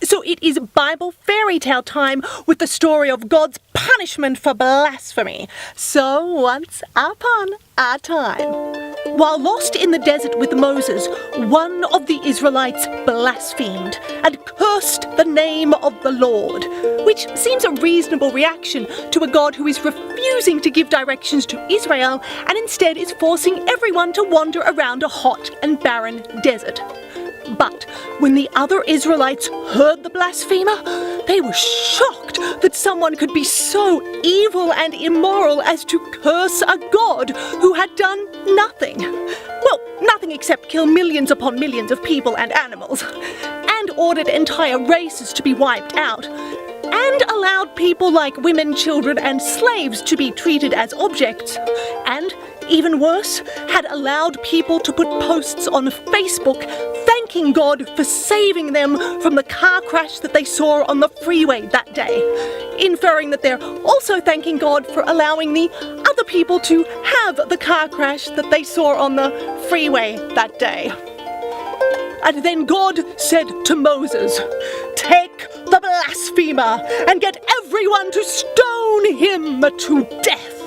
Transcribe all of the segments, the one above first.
So it is Bible fairy tale time with the story of God's punishment for blasphemy. So once upon a time, while lost in the desert with Moses, one of the Israelites blasphemed and cursed the name of the Lord, which seems a reasonable reaction to a God who is refusing to give directions to Israel and instead is forcing everyone to wander around a hot and barren desert. But when the other Israelites heard the blasphemer, they were shocked that someone could be so evil and immoral as to curse a God who had done nothing. Well, nothing except kill millions upon millions of people and animals, and ordered entire races to be wiped out, and allowed people like women, children, and slaves to be treated as objects, and, even worse, had allowed people to put posts on Facebook thanking God for saving them from the car crash that they saw on the freeway that day, inferring that they're also thanking God for allowing the other people to have the car crash that they saw on the freeway that day. And then God said to Moses, "Take the blasphemer and get everyone to stone him to death,"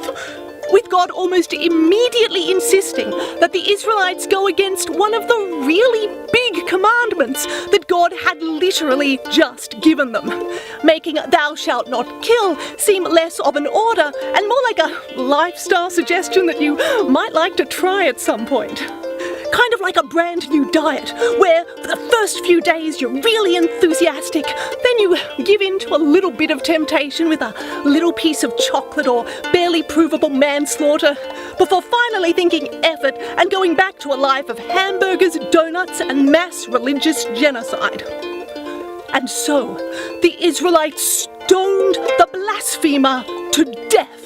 with God almost immediately insisting that the Israelites go against one of the really big commandments that God had literally just given them, making "thou shalt not kill" seem less of an order and more like a lifestyle suggestion that you might like to try at some point. Kind of like a brand new diet, where for the first few days you're really enthusiastic, then you give in to a little bit of temptation with a little piece of chocolate or barely provable manslaughter, before finally thinking effort and going back to a life of hamburgers, donuts, and mass religious genocide. And so, the Israelites stoned the blasphemer to death,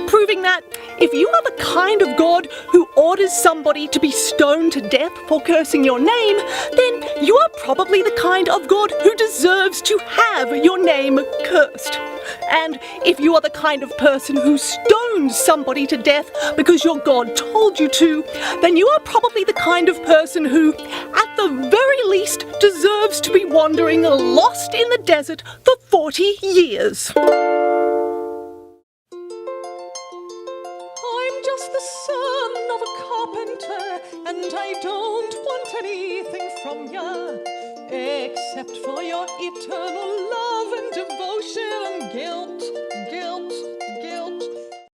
proving that if you are the kind of God who orders somebody to be stoned to death for cursing your name, then you are probably the kind of God who deserves to have your name cursed. And if you are the kind of person who stones somebody to death because your God told you to, then you are probably the kind of person who, at the very least, deserves to be wandering lost in the desert for 40 years. The son of a carpenter, and I don't want anything from ya, except for your eternal love and devotion and guilt.